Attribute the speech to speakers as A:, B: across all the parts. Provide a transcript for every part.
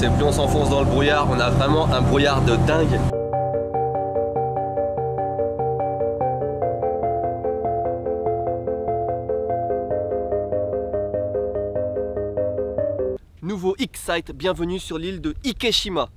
A: et plus on s'enfonce dans le brouillard. On a vraiment un brouillard de dingue. Nouveau X-Site, bienvenue sur l'île de Ikeshima.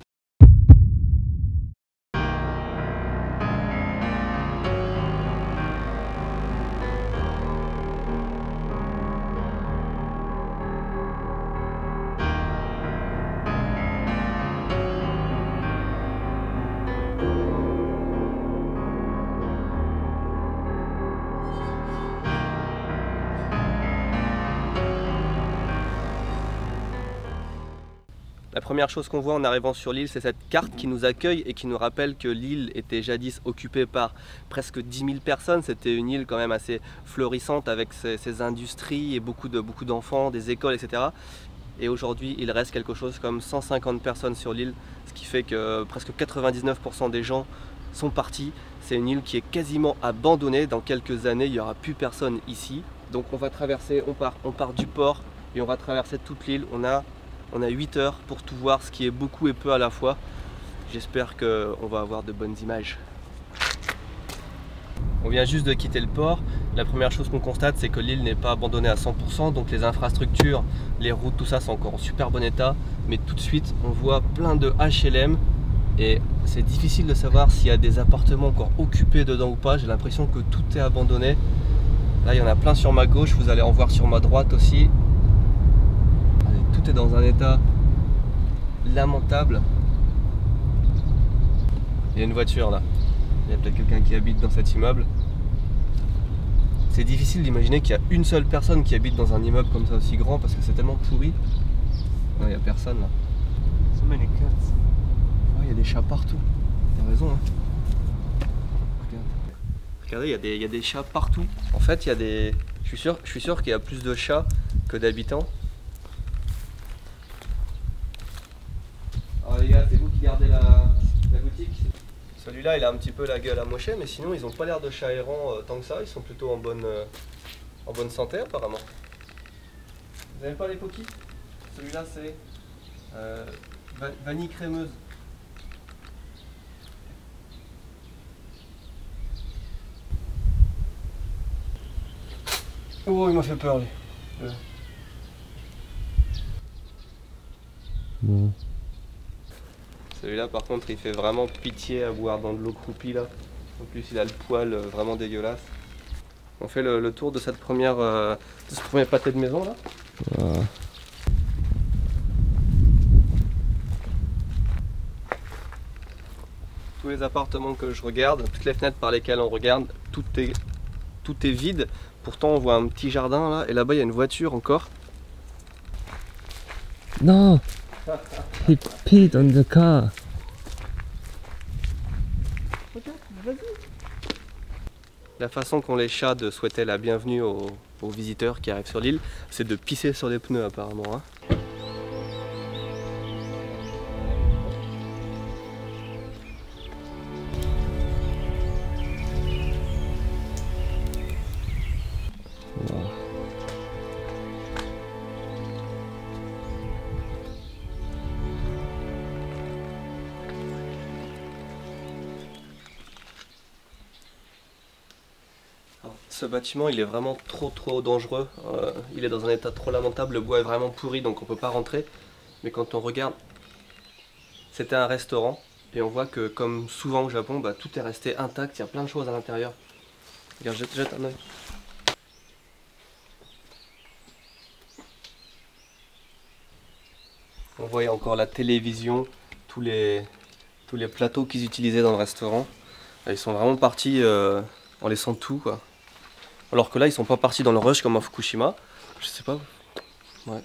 A: La première chose qu'on voit en arrivant sur l'île, c'est cette carte qui nous accueille et qui nous rappelle que l'île était jadis occupée par presque 10 000 personnes. C'était une île quand même assez florissante avec ses industries et beaucoup d'enfants, des écoles, etc. Et aujourd'hui, il reste quelque chose comme 150 personnes sur l'île, ce qui fait que presque 99% des gens sont partis. C'est une île qui est quasiment abandonnée. Dans quelques années, il n'y aura plus personne ici. Donc on va traverser, on part du port et on va traverser toute l'île. On a 8 heures pour tout voir, ce qui est beaucoup et peu à la fois. J'espère qu'on va avoir de bonnes images. On vient juste de quitter le port. La première chose qu'on constate, c'est que l'île n'est pas abandonnée à 100%, donc les infrastructures, les routes, tout ça, c'est encore en super bon état. Mais tout de suite, on voit plein de HLM et c'est difficile de savoir s'il y a des appartements encore occupés dedans ou pas. J'ai l'impression que tout est abandonné. Là, il y en a plein sur ma gauche, vous allez en voir sur ma droite aussi. Tout est dans un état lamentable. Il y a une voiture là. Il y a peut-être quelqu'un qui habite dans cet immeuble. C'est difficile d'imaginer qu'il y a une seule personne qui habite dans un immeuble comme ça aussi grand parce que c'est tellement pourri. Non, il n'y a personne là. Oh, il y a des chats partout. T'as raison hein. Regardez, il y a des chats partout. En fait, il y a des. Je suis sûr qu'il y a plus de chats que d'habitants. Alors les gars, c'est vous qui gardez la boutique. Celui-là, il a un petit peu la gueule amochée, mais sinon ils n'ont pas l'air de chats errants tant que ça. Ils sont plutôt en bonne santé apparemment. Vous n'avez pas les pokis? Celui-là c'est vanille crémeuse. Oh, il m'a fait peur lui.
B: Bon.
A: Celui-là par contre il fait vraiment pitié à boire dans de l'eau croupie là. En plus il a le poil vraiment dégueulasse. On fait le tour de ce premier pâté de maison là.
B: Ah.
A: Tous les appartements que je regarde, toutes les fenêtres par lesquelles on regarde, tout est vide. Pourtant on voit un petit jardin là et là-bas il y a une voiture encore.
B: No! He peed on the car.
A: La façon qu'ont les chats de souhaiter la bienvenue aux visiteurs qui arrivent sur l'île, c'est de pisser sur les pneus apparemment. Hein.
B: Wow.
A: Ce bâtiment il est vraiment trop dangereux, il est dans un état trop lamentable, le bois est vraiment pourri donc on peut pas rentrer. Mais quand on regarde, c'était un restaurant et on voit que comme souvent au Japon, bah, tout est resté intact, il y a plein de choses à l'intérieur. Regarde, jette un œil. On voit encore la télévision, tous les plateaux qu'ils utilisaient dans le restaurant. Ils sont vraiment partis en laissant tout quoi. Alors que là, ils sont pas partis dans le rush comme à Fukushima. Je sais pas. Ouais.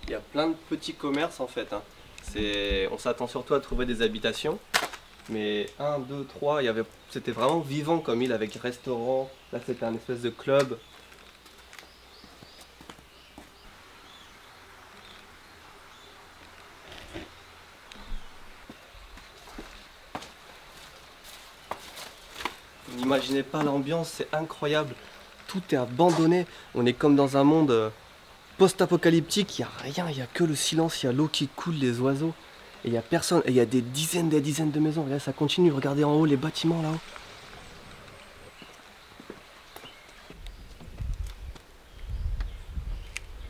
A: Il y a plein de petits commerces en fait. Hein. On s'attend surtout à trouver des habitations. Mais 1, 2, 3, c'était vraiment vivant comme île avec restaurant. Là, c'était un espèce de club. Une imaginez pas l'ambiance, c'est incroyable. Tout est abandonné. On est comme dans un monde post-apocalyptique. Il n'y a rien, il n'y a que le silence, il y a l'eau qui coule, les oiseaux. Et il n'y a personne. Et il y a des dizaines de maisons. Et là, ça continue. Regardez en haut les bâtiments là-haut.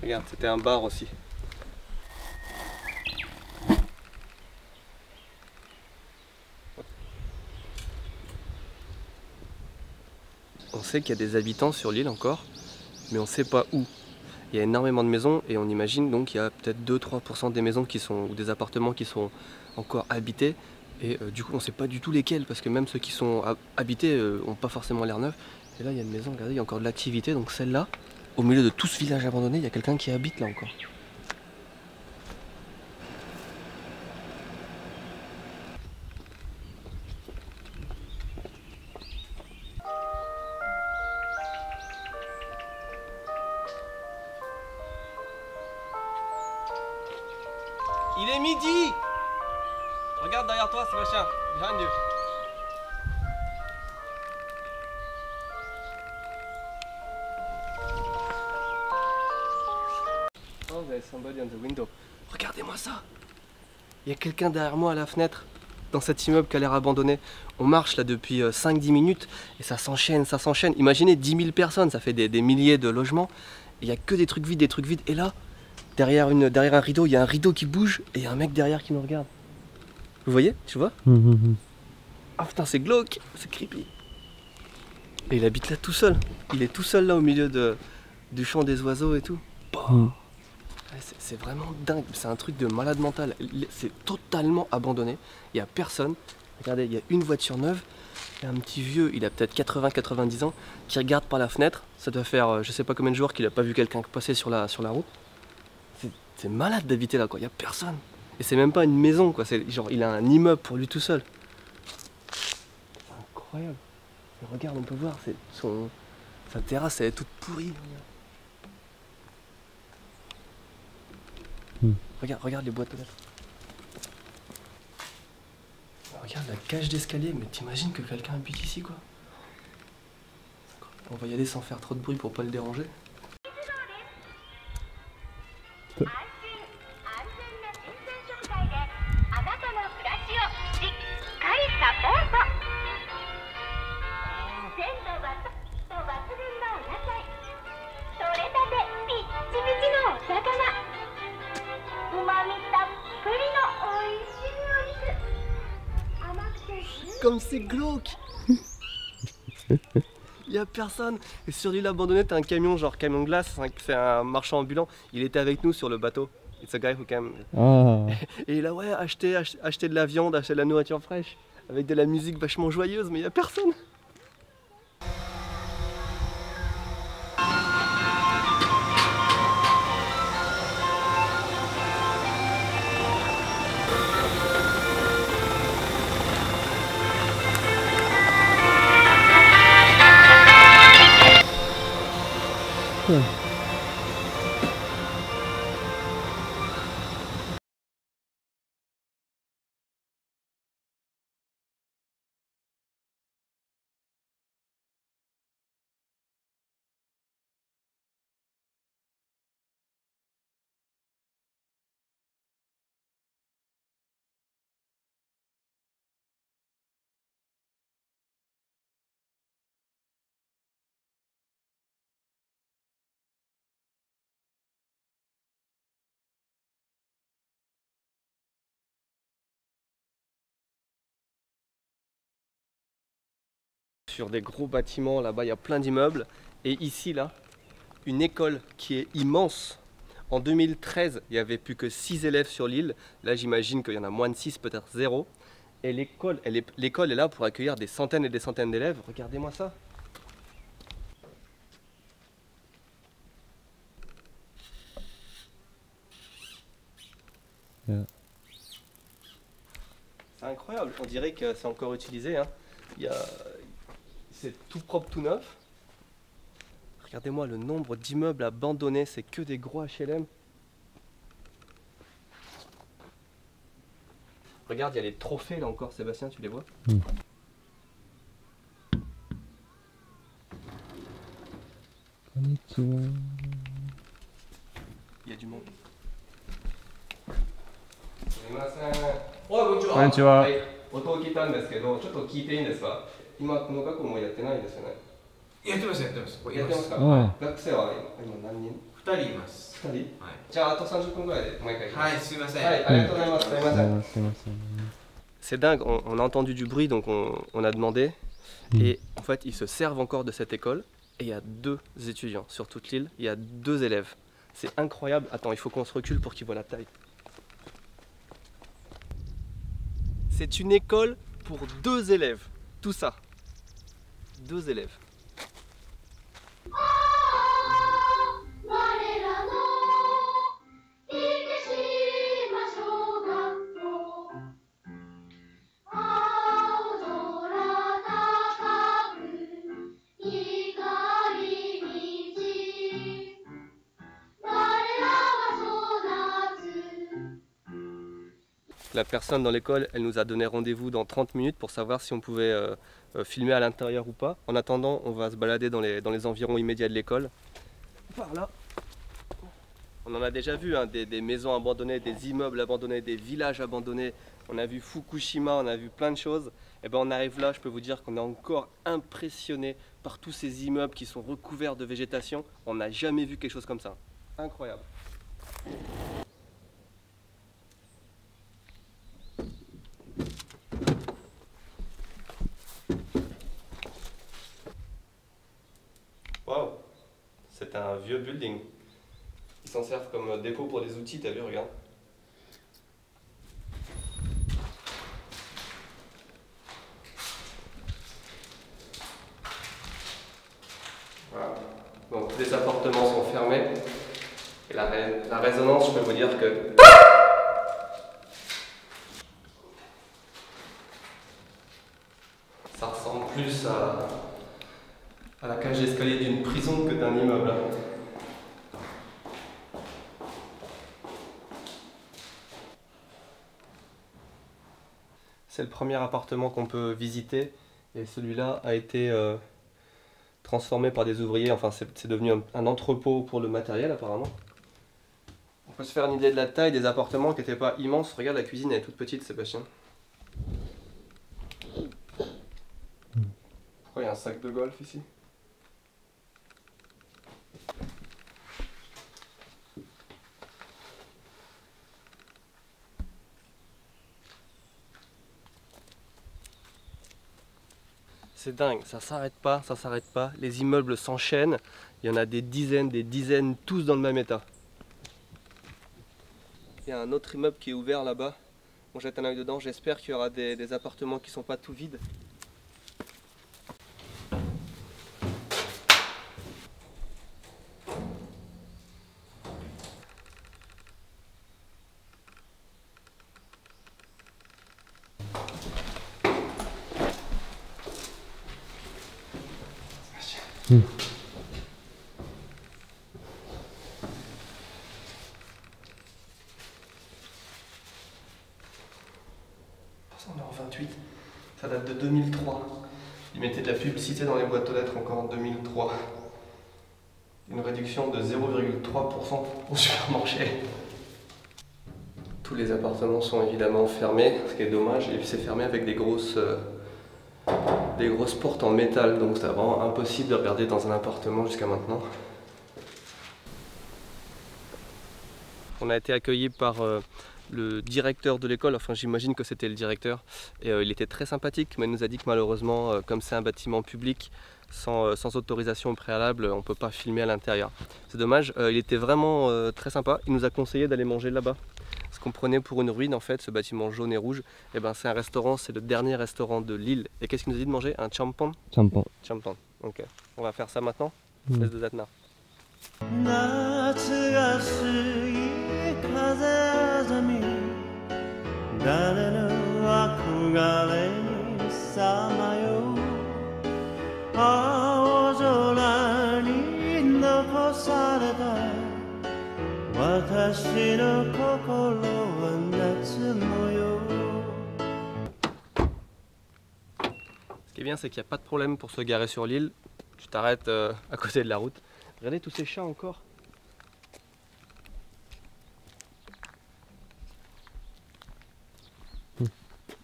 A: Regarde, c'était un bar aussi. On sait qu'il y a des habitants sur l'île encore, mais on ne sait pas où. Il y a énormément de maisons et on imagine donc qu'il y a peut-être 2-3% des maisons qui sont, ou des appartements qui sont encore habités. Et du coup on ne sait pas du tout lesquels, parce que même ceux qui sont habités n'ont pas forcément l'air neufs. Et là il y a une maison, regardez, il y a encore de l'activité, donc celle-là, au milieu de tout ce village abandonné, il y a quelqu'un qui habite là encore. Il est midi! Regarde derrière toi, Sébastien, behind you. Oh, there's somebody on the window. Regardez-moi ça! Il y a quelqu'un derrière moi à la fenêtre, dans cet immeuble qui a l'air abandonné. On marche là depuis 5-10 minutes et ça s'enchaîne, ça s'enchaîne. Imaginez 10 000 personnes, ça fait des milliers de logements. Il n'y a que des trucs vides, des trucs vides. Et là, derrière un rideau, il y a un rideau qui bouge et il y a un mec derrière qui nous regarde. Vous voyez? Tu vois? Ah putain, c'est glauque, c'est creepy. Et il habite là tout seul. Il est tout seul là au milieu du chant des oiseaux et tout. Ouais, c'est vraiment dingue, c'est un truc de malade mental. C'est totalement abandonné. Il n'y a personne. Regardez, il y a une voiture neuve. Il y a un petit vieux, il a peut-être 80-90 ans, qui regarde par la fenêtre. Ça doit faire je sais pas combien de jours qu'il n'a pas vu quelqu'un passer sur la route. C'est malade d'habiter là, quoi. Il n'y a personne. Et c'est même pas une maison, quoi. C'est genre, il a un immeuble pour lui tout seul. C'est incroyable. Et regarde, on peut voir, sa terrasse, elle est toute pourrie. Regarde les boîtes aux lettres. Regarde la cage d'escalier, mais t'imagines que quelqu'un habite ici, quoi. On va y aller sans faire trop de bruit pour pas le déranger. Comme c'est glauque. Il y a personne. Et sur l'île abandonnée, t'as un camion, genre camion de glace, c'est un marchand ambulant. Il était avec nous sur le bateau. It's a guy who came. Et il a ouais, acheté de la viande, acheté de la nourriture fraîche, avec de la musique vachement joyeuse, mais il y a personne. Sur des gros bâtiments, là-bas il y a plein d'immeubles. Et ici, là, une école qui est immense. En 2013, il n'y avait plus que 6 élèves sur l'île. Là, j'imagine qu'il y en a moins de 6, peut-être 0. Et l'école est là pour accueillir des centaines et des centaines d'élèves. Regardez-moi ça.
B: Yeah.
A: C'est incroyable, on dirait que c'est encore utilisé. Hein. C'est tout propre, tout neuf. Regardez-moi le nombre d'immeubles abandonnés, c'est que des gros HLM. Regarde, il y a les trophées là encore, Sébastien, tu les vois? Il y a du monde.
B: Konnichiwa.
A: 音を聞いたんですけど、ちょっと聞いていいんですか？今この学校もやってないですよね。
C: やってます。やってますか？
A: 学生は今何人
C: ？2人います。
A: 2人？
C: はい。
A: じゃああと30分ぐらいで毎回。
C: はい、すいません。
A: はい、ありがとうございます。すいません。C'est dingue, on a entendu du bruit donc on a demandé et en fait ils se servent encore de cette école et il y a 2 étudiants sur toute l'île, il y a 2 élèves. C'est incroyable, attends il faut qu'on se recule pour qu'ils voient la taille. C'est une école pour 2 élèves, tout ça. 2 élèves. La personne dans l'école, elle nous a donné rendez-vous dans 30 minutes pour savoir si on pouvait filmer à l'intérieur ou pas. En attendant, on va se balader dans les environs immédiats de l'école. Par là. On en a déjà vu, hein, des maisons abandonnées, des immeubles abandonnés, des villages abandonnés. On a vu Fukushima, on a vu plein de choses. Et ben on arrive là, je peux vous dire qu'on est encore impressionné par tous ces immeubles qui sont recouverts de végétation. On n'a jamais vu quelque chose comme ça. Incroyable. Waouh, c'est un vieux building. Ils s'en servent comme dépôt pour des outils, t'as vu, regarde. Voilà. Donc tous les appartements sont fermés. Et la résonance, je peux vous dire que... ça ressemble plus à la cage d'escalier d'une prison que d'un immeuble. C'est le premier appartement qu'on peut visiter et celui-là a été transformé par des ouvriers, enfin c'est devenu un entrepôt pour le matériel apparemment. On peut se faire une idée de la taille des appartements qui n'étaient pas immenses. Regarde, la cuisine elle est toute petite, Sébastien. Pourquoi il y a un sac de golf ici? C'est dingue, ça s'arrête pas, ça s'arrête pas. Les immeubles s'enchaînent, il y en a des dizaines, tous dans le même état. Il y a un autre immeuble qui est ouvert là-bas. On jette un œil dedans, j'espère qu'il y aura des appartements qui sont pas tout vides. On est en 28, ça date de 2003. Ils mettaient de la publicité dans les boîtes aux lettres encore en 2003. Une réduction de 0,3% au supermarché. Tous les appartements sont évidemment fermés, ce qui est dommage, et puis c'est fermé avec des grosses portes en métal, donc c'est vraiment impossible de regarder dans un appartement jusqu'à maintenant. On a été accueillis par le directeur de l'école, enfin j'imagine que c'était le directeur, et il était très sympathique, mais il nous a dit que malheureusement, comme c'est un bâtiment public, sans autorisation préalable, on ne peut pas filmer à l'intérieur. C'est dommage, il était vraiment très sympa, il nous a conseillé d'aller manger là-bas. Ce qu'on prenait pour une ruine en fait, ce bâtiment jaune et rouge, et ben c'est un restaurant, c'est le dernier restaurant de l'île. Et qu'est-ce qu'il nous a dit de manger? Un champon?
B: Champon.
A: Champon, ok. On va faire ça maintenant, laisse de Zatna. Ce qui est bien, c'est qu'il n'y a pas de problème pour se garer sur l'île. Tu t'arrêtes à côté de la route. Regardez tous ces chats encore.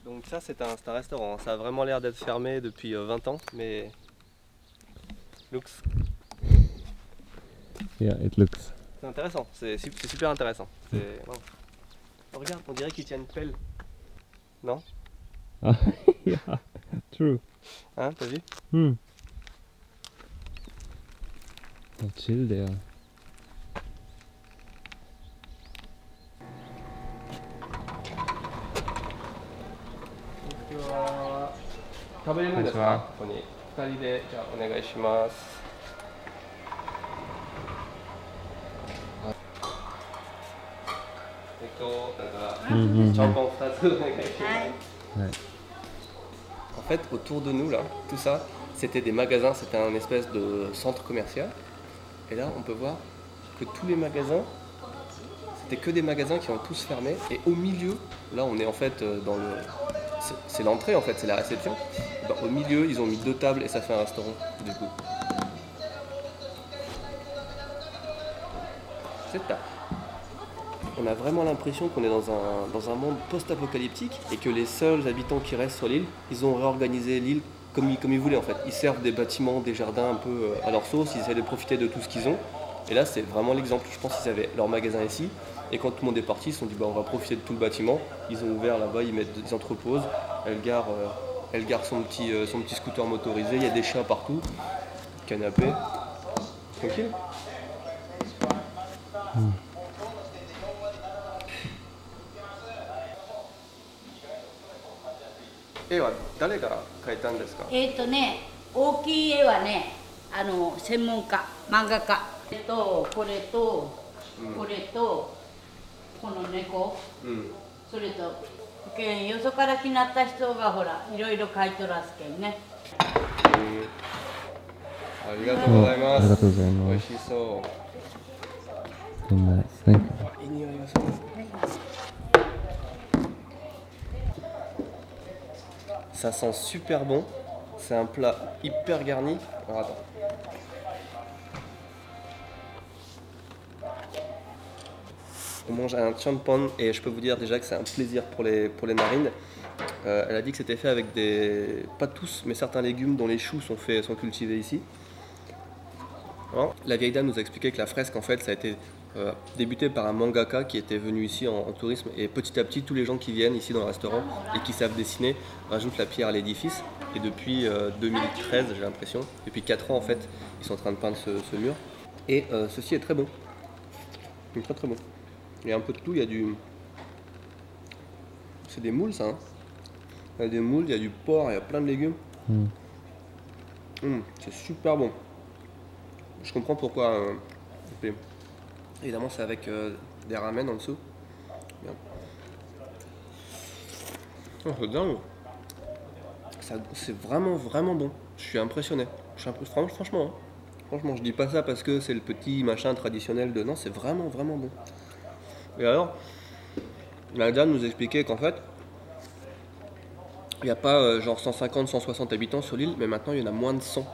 A: Donc ça c'est un restaurant, ça a vraiment l'air d'être fermé depuis 20 ans, mais looks.
B: Yeah, it looks.
A: C'est intéressant, c'est super intéressant. Oh, regarde, on dirait qu'ils tiennent une pelle. Non?
B: Yeah, true.
A: Hein, t'as vu?
B: How chill they are.
A: En fait, autour de nous, là, tout ça, c'était des magasins, c'était un espèce de centre commercial. Et là, on peut voir que tous les magasins, c'était que des magasins qui ont tous fermé. Et au milieu, là, on est en fait dans le... C'est l'entrée, en fait, c'est la réception. Ben, au milieu, ils ont mis 2 tables et ça fait un restaurant, du coup. C'est ça. On a vraiment l'impression qu'on est dans un monde post-apocalyptique et que les seuls habitants qui restent sur l'île, ils ont réorganisé l'île comme ils voulaient en fait. Ils servent des bâtiments, des jardins un peu à leur sauce, ils essaient de profiter de tout ce qu'ils ont. Et là c'est vraiment l'exemple, je pense qu'ils avaient leur magasin ici et quand tout le monde est parti, ils se sont dit bah, on va profiter de tout le bâtiment. Ils ont ouvert là-bas, ils mettent des entreposes, elle gare son petit scooter motorisé, il y a des chats partout, canapé, tranquille. Et wa誰が描いたんですか？
D: 大きい絵はね、専門家、漫画家。これと、これと、この猫、それと、よそから来なった人がほら、いろいろ描いとらすけんね。
A: ありがとうございます。
B: ありがとうござい
A: 美
B: ます。
A: 味しそう。
B: Nice, thank you.
A: いい匂いがする。Ça sent super bon. C'est un plat hyper garni. Alors attends. On mange un champon et je peux vous dire déjà que c'est un plaisir pour les narines. Elle a dit que c'était fait avec pas tous, mais certains légumes dont les choux sont cultivés ici. Alors, la vieille dame nous a expliqué que la fresque en fait ça a été débuté par un mangaka qui était venu ici en tourisme et petit à petit tous les gens qui viennent ici dans le restaurant et qui savent dessiner rajoutent la pierre à l'édifice et depuis 2013 j'ai l'impression, depuis 4 ans en fait ils sont en train de peindre ce mur et ceci est très bon, il est très très bon. Il y a un peu de tout, il y a du... C'est des moules ça hein. Il y a des moules, il y a du porc, il y a plein de légumes. C'est super bon. Je comprends pourquoi... Évidemment c'est avec des ramen en dessous. Bien. Oh, c'est dingue. C'est vraiment vraiment bon. Je suis impressionné. Franchement, franchement, je dis pas ça parce que c'est le petit machin traditionnel de... Non, c'est vraiment vraiment bon. Et alors, la dame nous expliquait qu'en fait, il n'y a pas genre 150, 160 habitants sur l'île, mais maintenant il y en a moins de 100.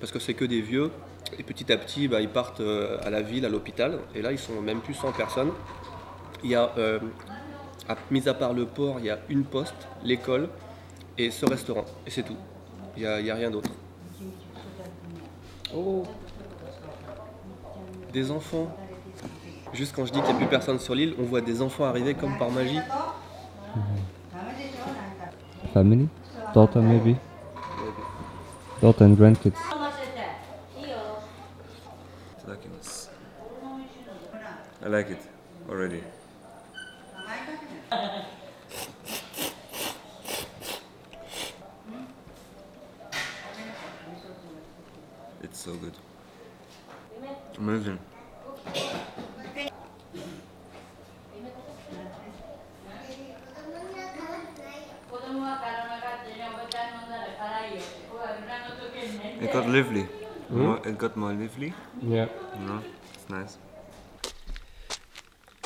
A: Parce que c'est que des vieux. Et petit à petit, bah, ils partent à la ville, à l'hôpital. Et là, ils sont même plus 100 personnes. Il y a, mis à part le port, il y a une poste, l'école et ce restaurant. Et c'est tout. Il n'y a rien d'autre. Oh, des enfants. Juste quand je dis qu'il n'y a plus personne sur l'île, on voit des enfants arriver comme par magie.
B: Family? Daughter maybe? Daughter and grandkids.
E: I like it already. It's so good. Amazing. It got lively. It got more lively.
B: Yeah.
E: You know, it's nice.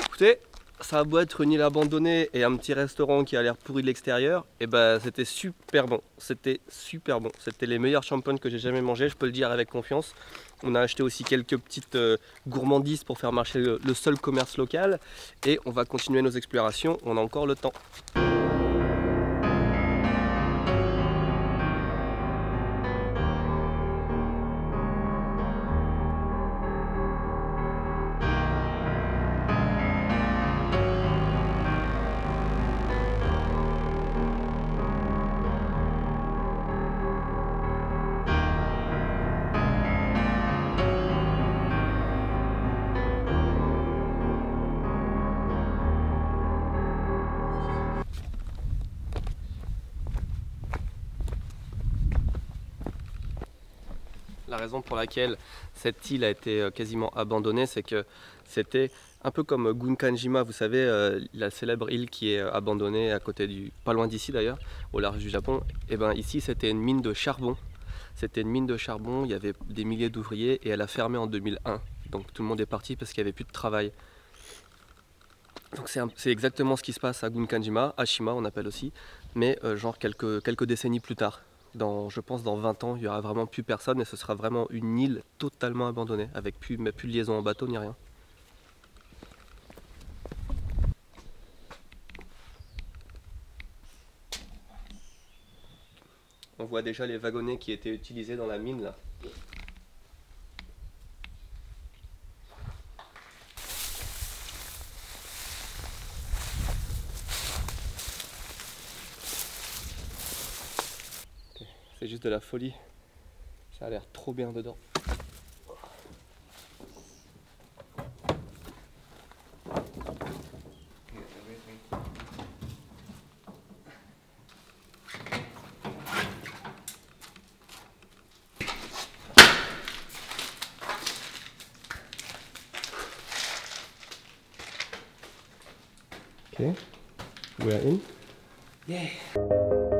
A: Écoutez, ça a beau être une île abandonnée et un petit restaurant qui a l'air pourri de l'extérieur, et ben c'était super bon. C'était super bon. C'était les meilleurs champagnes que j'ai jamais mangés, je peux le dire avec confiance. On a acheté aussi quelques petites gourmandises pour faire marcher le seul commerce local. Et on va continuer nos explorations, on a encore le temps. La raison pour laquelle cette île a été quasiment abandonnée, c'est que c'était un peu comme Gunkanjima, vous savez, la célèbre île qui est abandonnée à côté pas loin d'ici d'ailleurs, au large du Japon. Et ben ici c'était une mine de charbon. C'était une mine de charbon, il y avait des milliers d'ouvriers et elle a fermé en 2001. Donc tout le monde est parti parce qu'il n'y avait plus de travail. Donc c'est exactement ce qui se passe à Gunkanjima, Ashima on appelle aussi, mais genre quelques décennies plus tard. Je pense dans 20 ans, il n'y aura vraiment plus personne et ce sera vraiment une île totalement abandonnée, avec plus de liaison en bateau ni rien. On voit déjà les wagonnets qui étaient utilisés dans la mine là. C'est juste de la folie. Ça a l'air trop bien dedans. Okay, we are in.
C: Yeah.